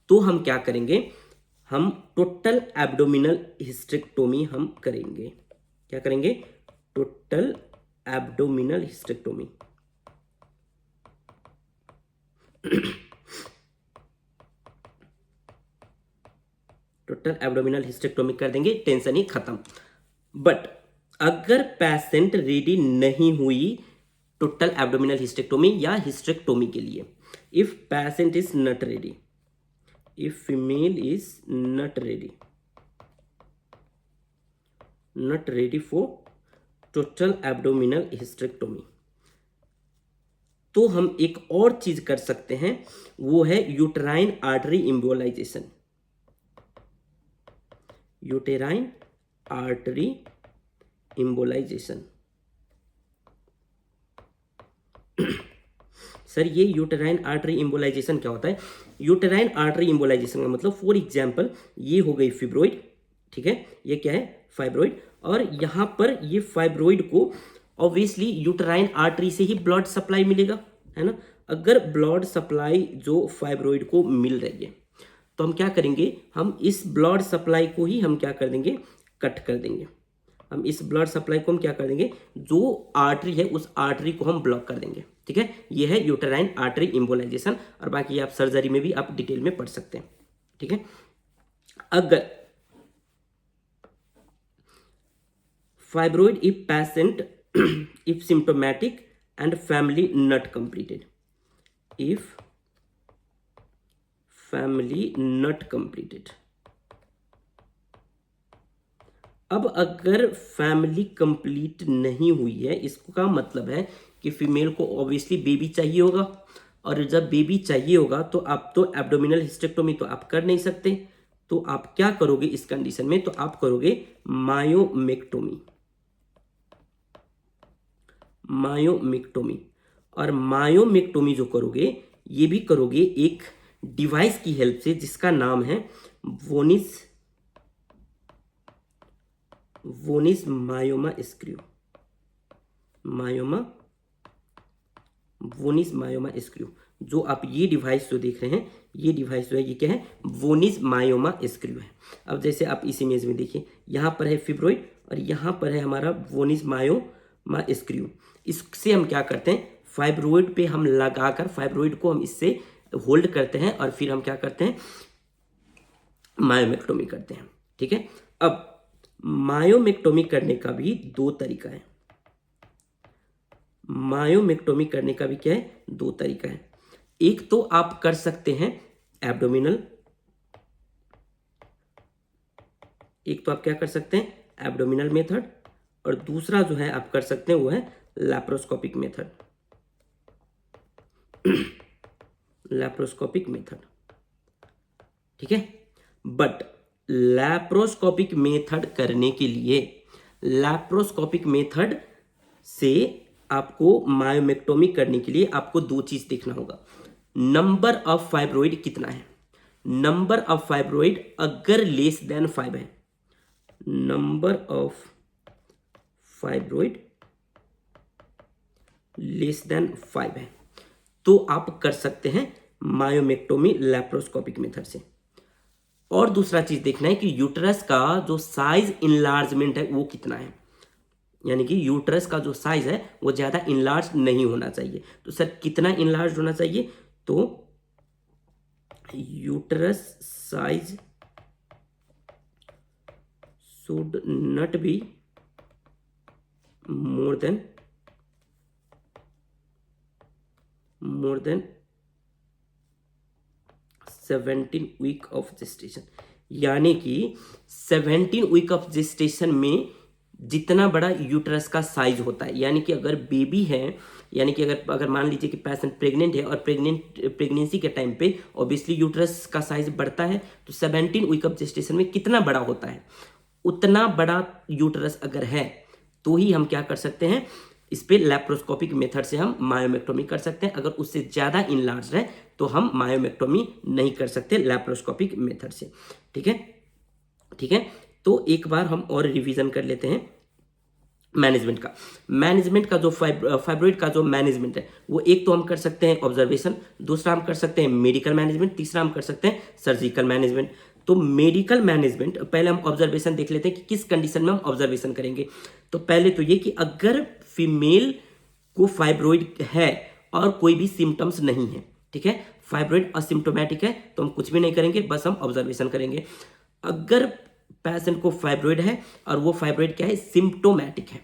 तो हम क्या करेंगे, हम टोटल एब्डोमिनल हिस्टेक्टोमी हम करेंगे। क्या करेंगे? Total abdominal hysterectomy. Total abdominal hysterectomy कर देंगे, टेंशन ही खत्म। बट अगर पेशेंट रेडी नहीं हुई टोटल एब्डोमिनल हिस्टेक्टोमी या हिस्टेक्टोमी के लिए, if patient is not ready, if female is not ready for total abdominal hysterectomy, तो हम एक और चीज कर सकते हैं, वो है uterine artery embolisation. Uterine artery embolisation. Sir ये यूटेराइन आर्टरी इम्बोलाइजेशन क्या होता है? यूटेराइन आर्टरी इम्बोलाइजेशन का मतलब, फॉर एग्जांपल ये हो गई फिब्रोइड, ठीक है, ये क्या है? फाइब्रोइड। और यहां पर ये फाइब्रोइड को ऑब्वियसली यूटेराइन आर्टरी से ही ब्लड सप्लाई मिलेगा, है ना। अगर ब्लड सप्लाई जो फाइब्रोइड को मिल रही है तो हम क्या करेंगे, हम इस ब्लड सप्लाई को ही हम क्या कर देंगे, कट कर देंगे। हम इस ब्लड सप्लाई को हम क्या कर देंगे, जो आर्टरी है उस आर्टरी को हम ब्लॉक कर देंगे, ठीक है। ये है यूटेराइन आर्टरी इम्बोलाइजेशन, और बाकी आप सर्जरी में भी आप डिटेल में पढ़ सकते हैं, ठीक है। अगर fibroid if patient if symptomatic and family not completed, if family not completed. अब अगर फैमिली कंप्लीट नहीं हुई है, इसका मतलब है कि फीमेल को ऑब्वियसली बेबी चाहिए होगा, और जब बेबी चाहिए होगा तो आप तो एब्डोमिनल हिस्टेक्टोमी तो आप कर नहीं सकते, तो आप क्या करोगे इस कंडीशन में, तो आप करोगे मायोमेक्टोमी। मायोमेक्टोमी, और मायोमेक्टोमी जो करोगे ये भी करोगे एक डिवाइस की हेल्प से जिसका नाम है वोनिस मायोमा स्क्रू। वोनिस मायोमा स्क्रू, जो आप ये डिवाइस जो देख रहे हैं, ये डिवाइस जो है ये क्या है, वोनिस मायोमा स्क्रू है। अब जैसे आप इस इमेज में देखिए, यहाँ पर है फिब्रोइड और यहाँ पर है हमारा वोनिस मायोमा स्क्रू। इससे हम क्या करते हैं, फाइब्रोइड पे हम लगाकर फाइब्रोइड को हम इससे होल्ड करते हैं और फिर हम क्या करते हैं, मायोमेक्टोमी करते हैं। ठीक है, अब मायोमेक्टोमी करने का भी दो तरीका है। मायोमेक्टोमी करने का भी क्या है, दो तरीका है। एक तो आप कर सकते हैं एब्डोमिनल, एक तो आप क्या कर सकते हैं एब्डोमिनल मेथड, और दूसरा जो है आप कर सकते हैं वो है लैप्रोस्कोपिक मेथड। लैप्रोस्कोपिक मेथड, ठीक है। बट लैप्रोस्कोपिक मेथड करने के लिए, लैप्रोस्कोपिक मेथड से आपको मायोमेक्टोमी करने के लिए आपको दो चीज देखना होगा। नंबर ऑफ फाइब्रोइड कितना है, नंबर ऑफ फाइब्रोइड अगर लेस देन 5 है, number of fibroid less than 5 है, तो आप कर सकते हैं मायोमेक्टोमी लैप्रोस्कोपिक मेथड से। और दूसरा चीज देखना है कि यूट्रस का जो साइज इनलार्जमेंट है वो कितना है, यानी कि यूट्रस का जो साइज है वो ज्यादा इनलार्ज नहीं होना चाहिए। तो सर कितना इनलार्ज होना चाहिए, तो uterus size should not be more than 17 week of gestation, यानी कि 17 वीक ऑफ जेस्टेशन में जितना बड़ा यूट्रस का साइज होता है, यानी कि अगर बेबी है, यानी कि अगर मान लीजिए कि पेशेंट प्रेग्नेंट है और प्रेगनेंसी के टाइम पे ऑब्वियसली यूट्रस का साइज बढ़ता है, तो 17 वीक ऑफ जेस्टेशन में कितना बड़ा होता है, उतना बड़ा यूट्रस अगर है तो ही हम क्या कर सकते हैं, इस पे लैप्रोस्कोपिक मेथड से हम मायोमेक्टोमी कर सकते हैं। अगर उससे ज़्यादा इनलार्ज है तो हम मायोमेक्टोमी नहीं कर सकते लैप्रोस्कोपिक मेथड से। ठीक है, ठीक है। तो एक बार हम और रिवीजन कर लेते हैं मैनेजमेंट का जो फाइब्रोइड का जो मैनेजमेंट है वो एक तो हम कर सकते हैं ऑब्जर्वेशन, दूसरा हम कर सकते हैं मेडिकल मैनेजमेंट, तीसरा हम कर सकते हैं सर्जिकल मैनेजमेंट। तो मेडिकल मैनेजमेंट, पहले हम ऑब्जर्वेशन देख लेते हैं कि किस कंडीशन में हम ऑब्जर्वेशन करेंगे। तो पहले तो ये कि अगर फीमेल को फाइब्रोइड है और कोई भी सिम्टम्स नहीं है, ठीक है, फाइब्रोइड असिम्टोमेटिक है, तो हम कुछ भी नहीं करेंगे, बस हम ऑब्जर्वेशन करेंगे। अगर पेशेंट को फाइब्रोइड है और वो फाइब्रोइड क्या है, सिम्टोमेटिक है,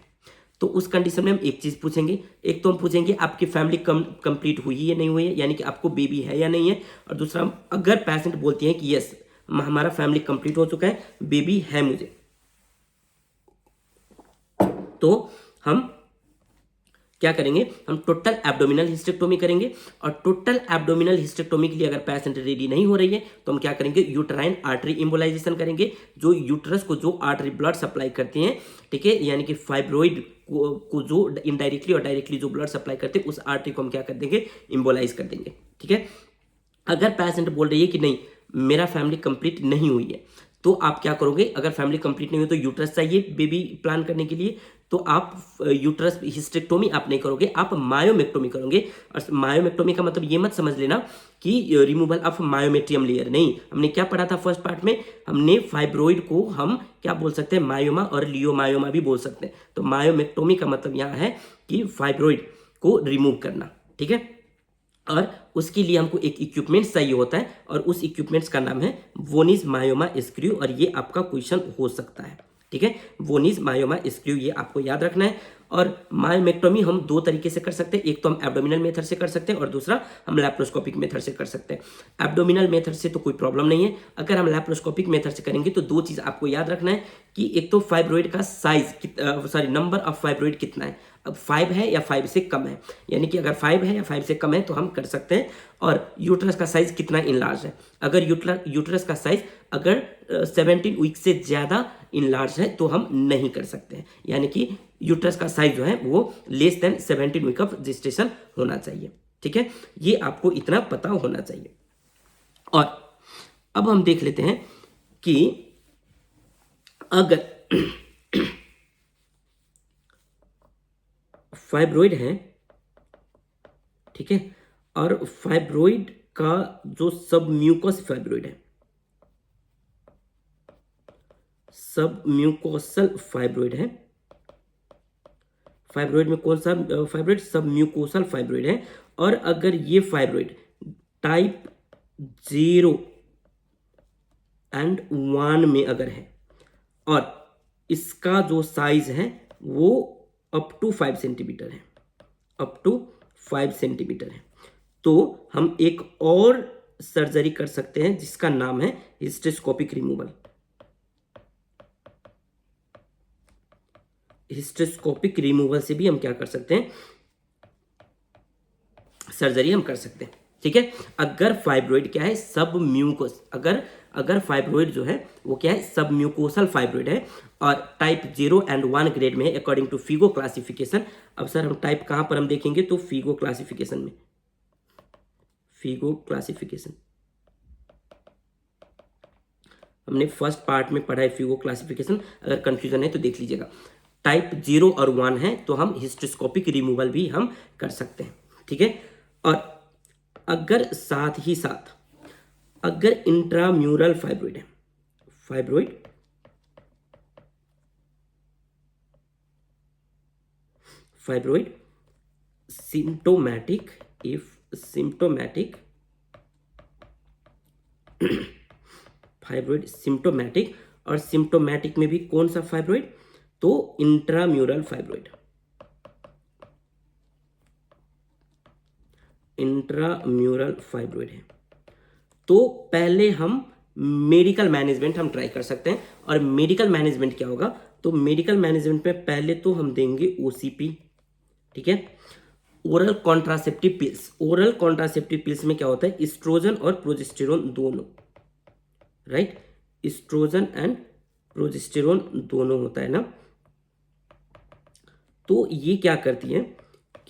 तो उस कंडीशन में हम एक चीज पूछेंगे, एक तो हम पूछेंगे आपकी फैमिली कंप्लीट हुई है या नहीं हुई है, यानी कि आपको बेबी है या नहीं है, और दूसरा हम अगर पेशेंट बोलती है कि यस हमारा फैमिली कंप्लीट हो चुका है, बेबी है मुझे, तो हम क्या करेंगे, हम टोटल एब्डोमिनल हिस्टेक्टोमी करेंगे। और टोटल एब्डोमिनल हिस्टेक्टोमी के लिए अगर पेशेंट रेडी नहीं हो रही है तो हम क्या करेंगे, यूट्राइन आर्टरी इम्बोलाइजेशन करेंगे, जो यूट्रस को जो आर्टरी ब्लड सप्लाई करती हैं, ठीक है, यानी कि फाइब्रोइड को जो इनडायरेक्टली और डायरेक्टली जो ब्लड सप्लाई करते हैं उस आर्टरी को हम क्या कर देंगे, इम्बोलाइज कर देंगे। ठीक है, अगर पेशेंट बोल रही है कि नहीं मेरा फैमिली कंप्लीट नहीं हुई है, तो आप क्या करोगे, अगर फैमिली कंप्लीट नहीं हुई तो यूट्रस चाहिए बेबी प्लान करने के लिए, तो आप यूट्रस हिस्टेक्टोमी आप नहीं करोगे, आप मायोमेक्टोमी करोगे। और मायोमेक्टोमी का मतलब ये मत समझ लेना कि रिमूवल ऑफ मायोमेट्रियम लेयर, नहीं। हमने क्या पढ़ा था फर्स्ट पार्ट में, हमने फाइब्रोइड को हम क्या बोल सकते हैं, मायोमा और लियोमायोमा भी बोल सकते हैं। तो मायोमेक्टोमी का मतलब यहाँ है कि फाइब्रोइड को रिमूव करना, ठीक है। और उसके लिए हमको एक इक्विपमेंट्स चाहिए होता है, और उस इक्विपमेंट्स का नाम है वोनिस मायोमा स्क्रू, और ये आपका क्वेश्चन हो सकता है। ठीक है, वोनिस मायोमा स्क्रू, ये आपको याद रखना है। और मायोमेक्टोमी हम दो तरीके से कर सकते हैं, एक तो हम एब्डोमिनल मेथड से कर सकते हैं और दूसरा हम लैप्रोस्कोपिक मेथड से कर सकते हैं। एब्डोमिनल मेथड से तो कोई प्रॉब्लम नहीं है, अगर हम लैप्रोस्कोपिक मेथड से करेंगे तो दो चीज़ आपको याद रखना है कि एक तो फाइब्रोइड का साइज नंबर ऑफ फाइब्रोइड कितना है, अब 5 है या 5 से कम है, यानी कि अगर 5 है या 5 से कम है तो हम कर सकते हैं। और यूट्रस का साइज कितना इनलार्ज है, अगर यूट्रस का साइज अगर 17 वीक से ज़्यादा इनलार्ज है तो हम नहीं कर सकते हैं, यानी कि यूट्रस का साइज जो है वो less than 17 week of gestation होना चाहिए। ठीक है, ये आपको इतना पता होना चाहिए। और अब हम देख लेते हैं कि अगर फाइब्रोइड है, ठीक है, और फाइब्रोइड का जो सब म्यूकोस फाइब्रोइड है, सब म्यूकोसल फाइब्रोइड है, फाइब्रोइड में कौन सा फाइब्रोइड, सब म्यूकोसल फाइब्रोइड है, और अगर ये फाइब्रोइड टाइप 0 एंड 1 में अगर है और इसका जो साइज है वो अप टू 5 सेंटीमीटर है, अप टू 5 सेंटीमीटर है, तो हम एक और सर्जरी कर सकते हैं जिसका नाम है हिस्टेरोस्कोपिक रिमूवल। हिस्टेरोस्कोपिक रिमूवल से भी हम क्या कर सकते हैं, सर्जरी हम कर सकते हैं। ठीक है, अगर फाइब्रोइड क्या है, सब म्यूकोस, अगर फाइब्रोइड जो है वो क्या है, सब म्यूकोसल फाइब्रोइड है और टाइप 0 एंड 1 ग्रेड में है अकॉर्डिंग टू फीगो क्लासिफिकेशन। अब सर हम टाइप कहां पर हम देखेंगे, तो फीगो क्लासिफिकेशन में, फीगो क्लासिफिकेशन हमने फर्स्ट पार्ट में पढ़ा है फीगो क्लासिफिकेशन, अगर कंफ्यूजन है तो देख लीजिएगा। टाइप 0 और 1 है तो हम हिस्टेरोस्कोपिक रिमूवल भी हम कर सकते हैं। ठीक है, और अगर साथ ही साथ अगर इंट्राम्यूरल फाइब्रोइड है, fibroid symptomatic, if symptomatic fibroid symptomatic, और सिम्टोमैटिक में भी कौन सा फाइब्रोइड, तो इंट्राम्यूरल फाइब्रोइड, इंट्राम्यूरल फाइब्रोइड है, तो पहले हम मेडिकल मैनेजमेंट हम ट्राई कर सकते हैं। और मेडिकल मैनेजमेंट क्या होगा, तो मेडिकल मैनेजमेंट में पहले तो हम देंगे ओसीपी, ठीक है, oral contraceptive pills. Oral contraceptive pills में क्या होता है, एस्ट्रोजन और प्रोजेस्टेरोन दोनों, राइट, एस्ट्रोजन एंड प्रोजेस्टेरोन दोनों होता है ना, तो ये क्या करती है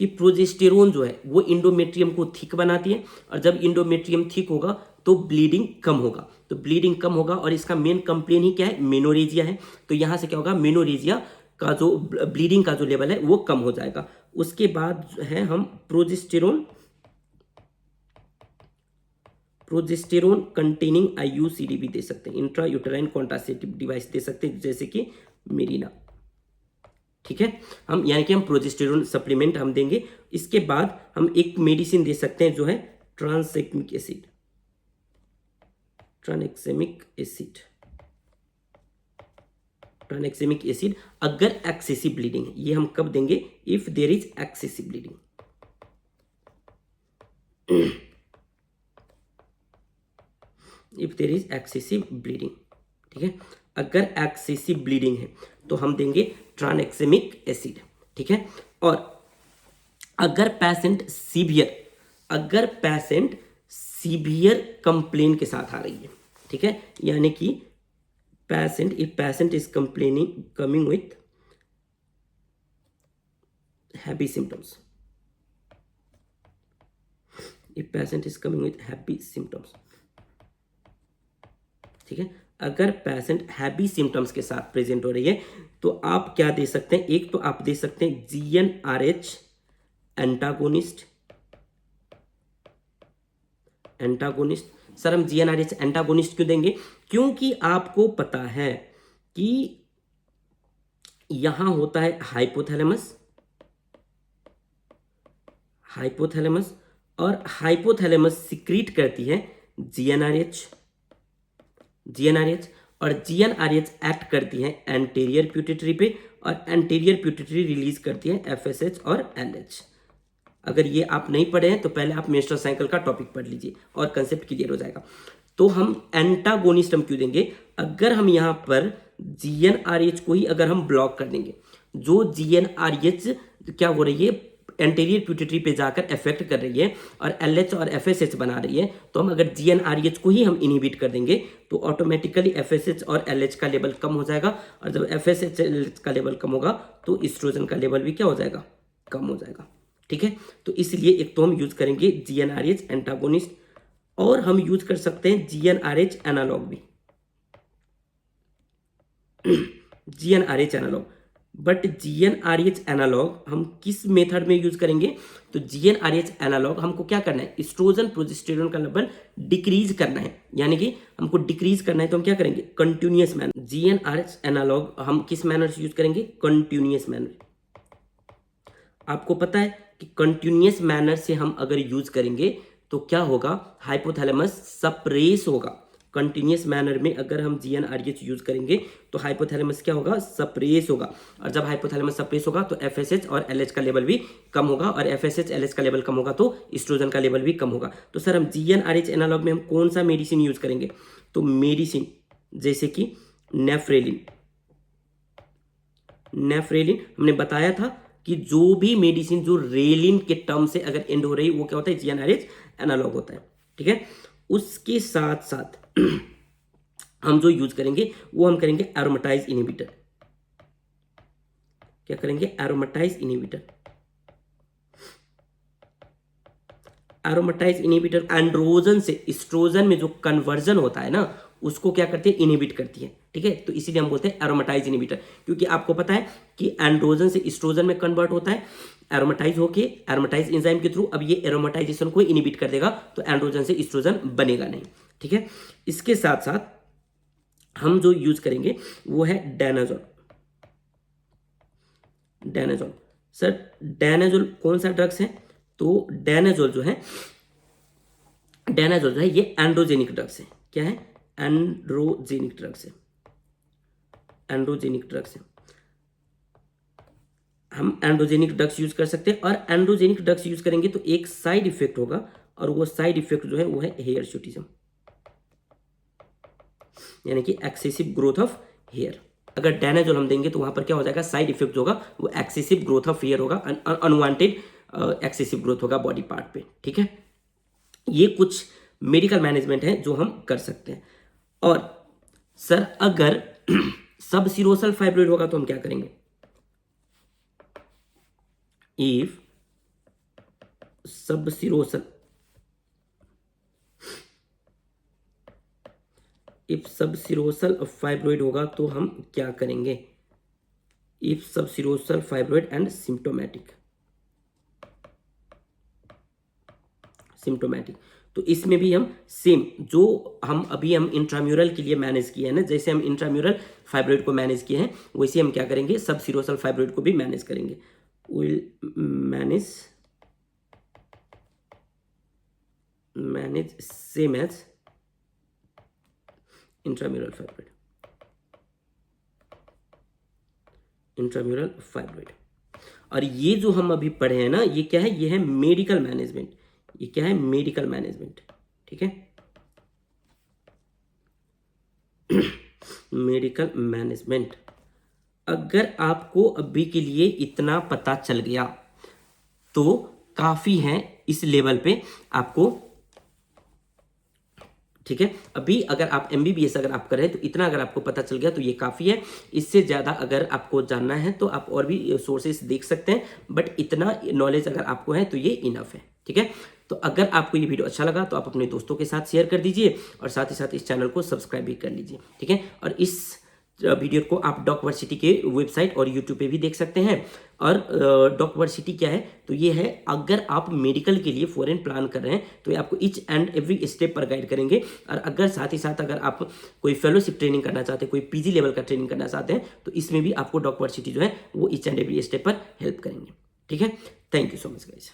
कि प्रोजेस्टेरोन जो है वो इंडोमेट्रियम को थिक बनाती है, और जब इंडोमेट्रियम थिक होगा तो ब्लीडिंग कम होगा, तो ब्लीडिंग कम होगा, और इसका मेन कंप्लेन ही क्या है, मेनोरेजिया है, तो यहां से क्या होगा, मेनोरेजिया का जो ब्लीडिंग का जो लेवल है वो कम हो जाएगा। उसके बाद है हम प्रोजेस्टेरोन कंटेनिंग आईयूसीडी भी दे सकते हैं, इंट्रा यूटेराइन कॉन्ट्रासेप्टिव डिवाइस दे सकते हैं, जैसे कि मेरिना। ठीक है, हम यानी कि हम प्रोजेस्टेरोन सप्लीमेंट हम देंगे। इसके बाद हम एक मेडिसिन दे सकते हैं जो है ट्रांसेक्समिक एसिड, ट्रांसेक्समिक एसिड अगर एक्सेसिव ब्लीडिंग है, ये हम कब देंगे, if there is excessive bleeding, if there is excessive bleeding, ठीक है, अगर एक्सेसिव ब्लीडिंग है तो हम देंगे ट्रांसेक्समिक एसिड। ठीक है, और अगर पेशेंट सीवियर कंप्लेन के साथ आ रही है, ठीक है, यानी कि if patient is coming with heavy symptoms, if patient is coming with heavy symptoms, ठीक है, अगर पेशेंट हैवी सिम्टम्स के साथ प्रेजेंट हो रही है तो आप क्या दे सकते हैं, एक तो आप दे सकते हैं GnRH एंटागोनिस्ट। सर हम GnRH एंटागोनिस्ट क्यों देंगे, क्योंकि आपको पता है कि यहां होता है हाइपोथैलेमस, और हाइपोथैलेमस सिक्रीट करती है GnRH, और GnRH एक्ट करती है एंटीरियर पिट्यूटरी पे, और एंटीरियर पिट्यूटरी रिलीज करती है FSH और LH। अगर ये आप नहीं पढ़े हैं तो पहले आप मेंस्ट्रुअल साइकिल का टॉपिक पढ़ लीजिए और कंसेप्ट क्लियर हो जाएगा। तो हम एंटागोनिस्ट हम क्यों देंगे? अगर हम यहाँ पर GnRH को ही अगर हम ब्लॉक कर देंगे, जो GnRH क्या हो रही है, एंटीरियर पिट्यूटरी पे जाकर इफेक्ट कर रही है और LH और FSH बना रही है, तो हम अगर GnRH को ही हम इनहिबिट कर देंगे तो ऑटोमेटिकली FSH और LH का लेवल कम हो जाएगा, और जब FSH LH का लेवल कम होगा तो एस्ट्रोजन का लेवल भी क्या हो जाएगा? कम हो जाएगा। ठीक है, तो इसलिए एक तो हम यूज करेंगे GnRH एंटागोनिस्ट, और हम यूज कर सकते हैं GnRH एनालॉग भी GnRH analogue. But GnRH analogue हम किस मेथड में यूज करेंगे? तो GnRH एनालॉग हमको क्या करना है? एस्ट्रोजन प्रोजेस्टेरोन का लेवल डिक्रीज करना है, यानी कि हमको डिक्रीज करना है तो हम क्या करेंगे? Continuous manner. GnRH एनालॉग हम किस मैनर से यूज करेंगे? Continuous manner. आपको पता है कि कंटिन्यूअस मैनर से हम अगर यूज करेंगे तो क्या होगा? हाइपोथैलेमस सप्रेस होगा। कंटिन्यूअस मैनर में अगर हम GnRH यूज करेंगे तो हाइपोथैलेमस क्या होगा? सप्रेस होगा, और जब हाइपोथैलेमस सप्रेस होगा तो FSH और LH का लेवल भी कम होगा, और FSH LH का लेवल कम होगा तो एस्ट्रोजन का लेवल भी कम होगा। तो सर हम GnRH एनालॉग में हम कौन सा मेडिसिन यूज करेंगे? तो मेडिसिन जैसे कि नेफ्रेलिन। नेफ्रेलिन हमने बताया था कि जो भी मेडिसिन जो रेलिन के टर्म से अगर एंड हो रही वो क्या होता है? GnRH एनालॉग होता है। ठीक है, उसके साथ साथ हम जो यूज करेंगे वो हम करेंगे एरोमेटाइज इनहिबिटर। क्या करेंगे? एरोमेटाइज इनहिबिटर। एरोमेटाइज इनहिबिटर एंड्रोजन से एस्ट्रोजन में जो कन्वर्जन होता है ना, उसको क्या करती है? इनहिबिट करती है। ठीक है, तो इसीलिए हम बोलते हैं एरोमेटाइज इनहिबिटर, क्योंकि आपको पता है कि एंड्रोजन से एस्ट्रोजन में कन्वर्ट होता है एरोमेटाइज होके, एरोमेटाइज एंजाइम के थ्रू। अब ये एरोमेटाइजेशन को इनहिबिट कर देगा तो एंड्रोजन से एस्ट्रोजन बनेगा नहीं। ठीक है, इसके साथ साथ हम जो यूज करेंगे वो है डायनाजोल। डायनाजोल सर, डायनाजोल कौन सा ड्रग्स है? तो डायनाजोल जो है, डायनाजोल जो है ये एंड्रोजेनिक ड्रग्स है। क्या है? एंड्रोजेनिक ड्रग्स है। एंड्रोजेनिक ड्रग्स है। हम एंड्रोजेनिक ड्रग्स यूज कर सकते हैं, और एंड्रोजेनिक ड्रग्स यूज करेंगे तो एक साइड इफेक्ट होगा, और वो साइड इफेक्ट जो है वो है हेयरशूटिज्म, यानी कि एक्सेसिव ग्रोथ ऑफ हेयर। अगर डायनाजोल हम देंगे तो वहां पर क्या हो जाएगा? साइड इफेक्ट होगा वो एक्सेसिव ग्रोथ ऑफ हेयर होगा, अनवांटेड एक्सेसिव ग्रोथ होगा बॉडी पार्ट पे। ठीक है, ये कुछ मेडिकल मैनेजमेंट है जो हम कर सकते हैं। और सर अगर सबसिरोसल फाइब्रोइड होगा तो हम क्या करेंगे? इफ सबसिरोसल फाइब्रोइड होगा तो हम क्या करेंगे? If subserosal fibroid and symptomatic. तो इसमें भी हम सेम जो हम अभी हम इंट्राम्यूरल के लिए मैनेज किए हैं ना, जैसे हम इंट्राम्यूरल फाइब्रोइड को मैनेज किए हैं वैसे हम क्या करेंगे? सबसिरोसल फाइब्रोइड को भी मैनेज करेंगे। Will manage same as intramural fibroid. और ये जो हम अभी पढ़े हैं ना, ये क्या है? ये है मेडिकल मैनेजमेंट। ये क्या है? Medical management. ठीक है, मेडिकल मैनेजमेंट। अगर आपको अभी के लिए इतना पता चल गया तो काफी है इस लेवल पे आपको। ठीक है, अभी अगर आप MBBS अगर आप करें तो इतना अगर आपको पता चल गया तो ये काफ़ी है। इससे ज़्यादा अगर आपको जानना है तो आप और भी सोर्सेस देख सकते हैं, बट इतना नॉलेज अगर आपको है तो ये इनफ है। ठीक है, तो अगर आपको ये वीडियो अच्छा लगा तो आप अपने दोस्तों के साथ शेयर कर दीजिए, और साथ ही साथ इस चैनल को सब्सक्राइब भी कर लीजिए। ठीक है, और इस वीडियो को आप डॉकवर्सिटी के वेबसाइट और यूट्यूब पे भी देख सकते हैं। और डॉकवर्सिटी क्या है? तो ये है, अगर आप मेडिकल के लिए फॉरेन प्लान कर रहे हैं तो ये आपको ईच एंड एवरी स्टेप पर गाइड करेंगे। और अगर साथ ही साथ अगर आप कोई फेलोशिप ट्रेनिंग करना चाहते हैं, कोई PG लेवल का ट्रेनिंग करना चाहते हैं, तो इसमें भी आपको डॉकवर्सिटी जो है वो ईच एंड एवरी स्टेप पर हेल्प करेंगे। ठीक है, thank you so much guys.